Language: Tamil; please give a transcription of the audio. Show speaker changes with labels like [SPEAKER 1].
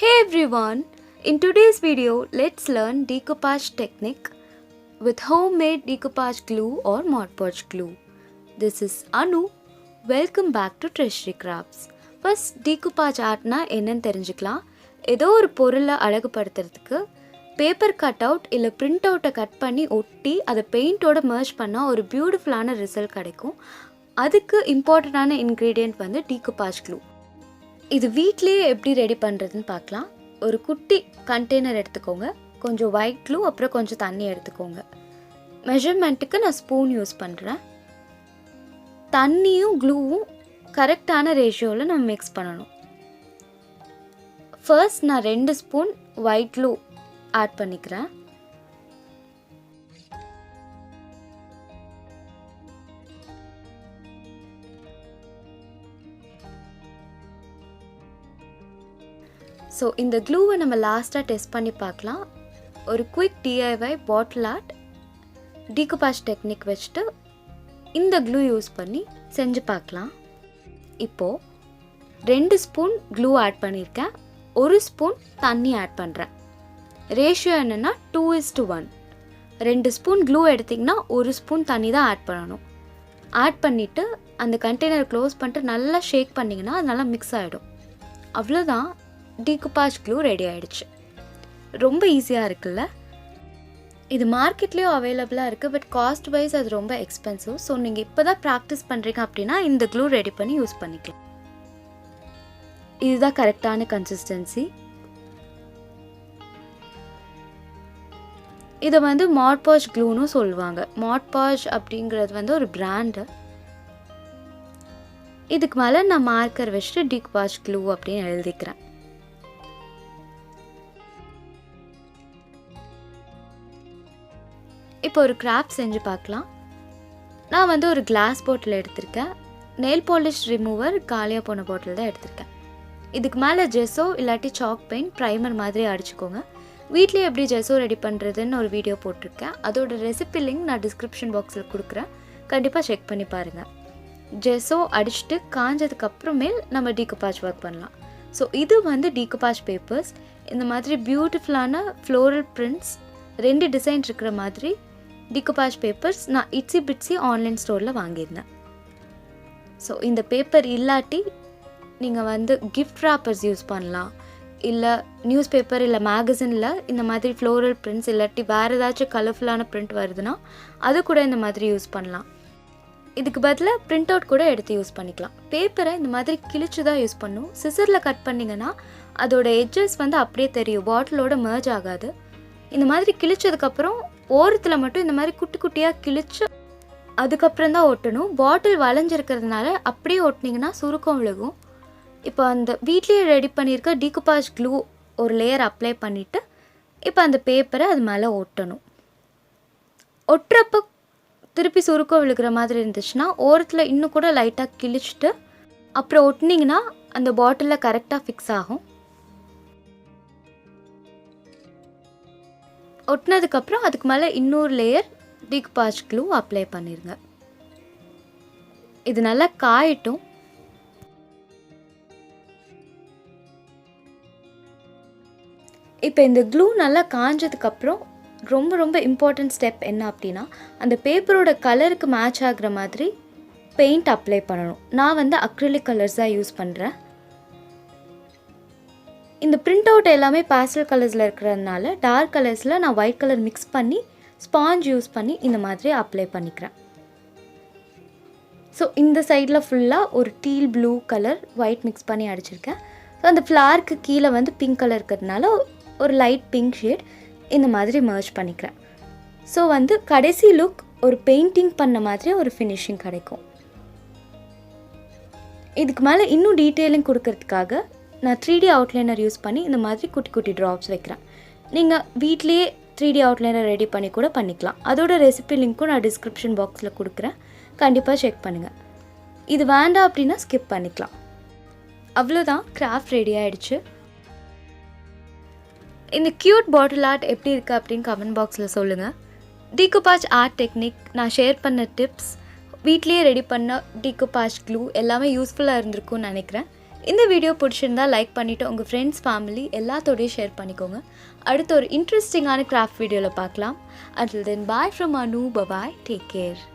[SPEAKER 1] Hey everyone! In today's video, let's learn Decoupage Technique with homemade Decoupage glue or Modpodge glue. This is Anu. Welcome back to Treasury Crafts. First, Decoupage artna என்னன்னு தெரிஞ்சுக்கலாம். ஏதோ ஒரு பொருளை அழகுபடுத்துறதுக்கு பேப்பர் கட் அவுட் இல்லை பிரிண்ட் அவுட்டை கட் பண்ணி ஒட்டி அதை பெயிண்டோட மர்ஜ் பண்ணால் ஒரு பியூட்டிஃபுல்லான ரிசல்ட் கிடைக்கும். அதுக்கு இம்பார்ட்டண்டான இன்க்ரீடியன்ட் வந்து Decoupage glue. இது வீட்லேயே எப்படி ரெடி பண்ணுறதுன்னு பார்க்கலாம். ஒரு குட்டி கண்டெய்னர் எடுத்துக்கோங்க, கொஞ்சம் ஒயிட் க்ளூ, அப்புறம் கொஞ்சம் தண்ணி எடுத்துக்கோங்க. மெஷர்மெண்ட்டுக்கு நான் ஸ்பூன் யூஸ் பண்ணுறேன். தண்ணியும் க்ளூவும் கரெக்டான ரேஷியோவில் நம்ம மிக்ஸ் பண்ணணும். ஃபர்ஸ்ட் நான் 2 ஸ்பூன் ஒயிட் க்ளூ ஆட் பண்ணிக்கிறேன். ஸோ இந்த க்ளூவை நம்ம லாஸ்ட்டாக டெஸ்ட் பண்ணி பார்க்கலாம். ஒரு குயிக் DIY பாட்டில் ஆர்ட் Decoupage டெக்னிக் வச்சுட்டு இந்த க்ளூ யூஸ் பண்ணி செஞ்சு பார்க்கலாம். இப்போது 2 ஸ்பூன் க்ளூ ஆட் பண்ணியிருக்கேன், 1 ஸ்பூன் தண்ணி ஆட் பண்ணுறேன். ரேஷியோ என்னென்னா 2:1. 2 ஸ்பூன் க்ளூ எடுத்திங்கன்னா 1 ஸ்பூன் தண்ணி தான் ஆட் பண்ணணும். ஆட் பண்ணிவிட்டு அந்த கண்டெய்னர் க்ளோஸ் பண்ணிட்டு நல்லா ஷேக் பண்ணிங்கன்னா அது நல்லா மிக்ஸ் ஆகிடும். அவ்வளோதான், Decoupage glue ரெடி ஆகிடுச்சு. ரொம்ப ஈஸியாக இருக்குல்ல? இது மார்க்கெட்லேயும் அவைலபிளாக இருக்குது, பட் காஸ்ட் வைஸ் அது ரொம்ப எக்ஸ்பென்சிவ். ஸோ நீங்கள் இப்போ தான் ப்ராக்டிஸ் பண்ணுறீங்க அப்படின்னா இந்த க்ளூ ரெடி பண்ணி யூஸ் பண்ணிக்கலாம். இதுதான் கரெக்டான கன்சிஸ்டன்சி. இதை வந்து Modpodge க்ளூன்னு சொல்லுவாங்க. Modpodge அப்படிங்கிறது வந்து ஒரு பிராண்டு. இதுக்கு மேலே நான் மார்க்கர் வச்சுட்டு Decoupage glue அப்படின்னு எழுதிக்கிறேன். இப்போ ஒரு கிராஃப்ட் செஞ்சு பார்க்கலாம். நான் வந்து ஒரு கிளாஸ் பாட்டில் எடுத்திருக்கேன். நெயில் பாலிஷ் ரிமூவர் காலியாக போன பாட்டில் தான் எடுத்திருக்கேன். இதுக்கு மேலே ஜெஸோ இல்லாட்டி சாக் பெயிண்ட் ப்ரைமர் மாதிரி அடிச்சுக்கோங்க. வீட்லேயே எப்படி ஜெஸோ ரெடி பண்ணுறதுன்னு ஒரு வீடியோ போட்டிருக்கேன். அதோட ரெசிபி லிங்க் நான் டிஸ்கிரிப்ஷன் பாக்ஸில் கொடுக்குறேன், கண்டிப்பாக செக் பண்ணி பாருங்கள். ஜெஸோ அடிச்சுட்டு காஞ்சதுக்கப்புறமேல் நம்ம Decoupage ஒர்க் பண்ணலாம். ஸோ இது வந்து Decoupage பேப்பர்ஸ். இந்த மாதிரி பியூட்டிஃபுல்லான ஃப்ளோரல் பிரிண்ட்ஸ் 2 டிசைன் இருக்கிற மாதிரி Decoupage பேப்பர்ஸ் நான் இட்ஸி பிட்ஸி ஆன்லைன் ஸ்டோரில் வாங்கியிருந்தேன். ஸோ இந்த பேப்பர் இல்லாட்டி நீங்கள் வந்து கிஃப்ட் ராப்பர்ஸ் யூஸ் பண்ணலாம், இல்லை நியூஸ் பேப்பர் இல்லை மேகசினில் இந்த மாதிரி ஃப்ளோரல் பிரிண்ட்ஸ் இல்லாட்டி வேறு ஏதாச்சும் கலர்ஃபுல்லான பிரிண்ட் வருதுன்னா அது கூட இந்த மாதிரி யூஸ் பண்ணலாம். இதுக்கு பதிலாக பிரிண்ட் அவுட் கூட எடுத்து யூஸ் பண்ணிக்கலாம். பேப்பரை இந்த மாதிரி கிழிச்சு தான் யூஸ் பண்ணும். சிசரில் கட் பண்ணிங்கன்னா அதோட எட்ஜஸ் வந்து அப்படியே தெரியும், பாட்டிலோட மர்ஜ் ஆகாது. இந்த மாதிரி கிழிச்சதுக்கப்புறம் ஓரத்தில் மட்டும் இந்த மாதிரி குட்டி குட்டியாக கிழிச்சு அதுக்கப்புறம் தான் ஒட்டணும். பாட்டில் வளைஞ்சிருக்கிறதுனால அப்படியே ஒட்டினீங்கன்னா சுருக்கம் விழுகும். இப்போ அந்த வீட்லேயே ரெடி பண்ணியிருக்க Decoupage க்ளூ ஒரு லேயர் அப்ளை பண்ணிவிட்டு இப்போ அந்த பேப்பரை அது மேலே ஒட்டணும். ஒட்டுறப்போ திருப்பி சுருக்கம் விழுகிற மாதிரி இருந்துச்சுன்னா ஓரத்தில் இன்னும் கூட லைட்டாக கிழிச்சிட்டு அப்புறம் ஒட்டினீங்கன்னா அந்த பாட்டிலில் கரெக்டாக ஃபிக்ஸ் ஆகும். ஒட்டினதுக்கப்புறம் அதுக்கு மேலே இன்னொரு லேயர் Decoupage க்ளூ அப்ளை பண்ணிடுங்க. இது நல்லா காயட்டும். இப்போ இந்த க்ளூ நல்லா காஞ்சதுக்கப்புறம் ரொம்ப இம்பார்ட்டன்ட் ஸ்டெப் என்ன அப்படின்னா, அந்த பேப்பரோட கலருக்கு மேட்ச் ஆகிற மாதிரி பெயிண்ட் அப்ளை பண்ணணும். நான் வந்து அக்ரிலிக் கலர்ஸ் தான் யூஸ் பண்ணுறேன். இந்த பிரிண்ட் அவுட் எல்லாமே பேஸ்டல் கலர்ஸில் இருக்கிறதுனால டார்க் கலர்ஸில் நான் ஒயிட் கலர் மிக்ஸ் பண்ணி ஸ்பாஞ்ச் யூஸ் பண்ணி இந்த மாதிரி அப்ளை பண்ணிக்கிறேன். ஸோ இந்த சைடில் ஃபுல்லாக ஒரு deal blue colour white mix பண்ணி அடிச்சிருக்கேன். ஸோ அந்த ஃப்ளாருக்கு கீழே வந்து பிங்க் கலர் இருக்கிறதுனால ஒரு லைட் பிங்க் ஷேட் இந்த மாதிரி மர்ஜ் பண்ணிக்கிறேன். ஸோ வந்து கடைசி லுக் ஒரு பெயிண்டிங் பண்ண மாதிரி ஒரு ஃபினிஷிங் கிடைக்கும். இதுக்கு மேலே இன்னும் டீட்டெயிலிங் கொடுக்கறதுக்காக நான் 3D அவுட்லைனர் யூஸ் பண்ணி இந்த மாதிரி குட்டி குட்டி ட்ராப்ஸ் வைக்கிறேன். நீங்கள் வீட்லேயே 3D அவுட்லைனர் ரெடி பண்ணி கூட பண்ணிக்கலாம். அதோட ரெசிபி லிங்க்கும் நான் டிஸ்கிரிப்ஷன் பாக்ஸில் கொடுக்குறேன், கண்டிப்பாக செக் பண்ணுங்கள். இது வேண்டாம் அப்படின்னா ஸ்கிப் பண்ணிக்கலாம். அவ்வளோதான், கிராஃப்ட் ரெடி ஆகிடுச்சு. இந்த க்யூட் பாட்டில் ஆர்ட் எப்படி இருக்குது அப்படின்னு கமெண்ட் பாக்ஸில் சொல்லுங்கள். Decoupage ஆர்ட் டெக்னிக் நான் ஷேர் பண்ண டிப்ஸ், வீட்லேயே ரெடி பண்ண Decoupage க்ளூ எல்லாமே யூஸ்ஃபுல்லாக இருந்திருக்கும்னு நினைக்கிறேன். இந்த வீடியோ பிடிச்சிருந்தா லைக் பண்ணிவிட்டு உங்கள் ஃப்ரெண்ட்ஸ் ஃபேமிலி எல்லாத்தோடையும் ஷேர் பண்ணிக்கோங்க. அடுத்த ஒரு இன்ட்ரெஸ்டிங்கான கிராஃப்ட் வீடியோவில் பார்க்கலாம். Until then, bye from Anu. Bye-bye. Take care.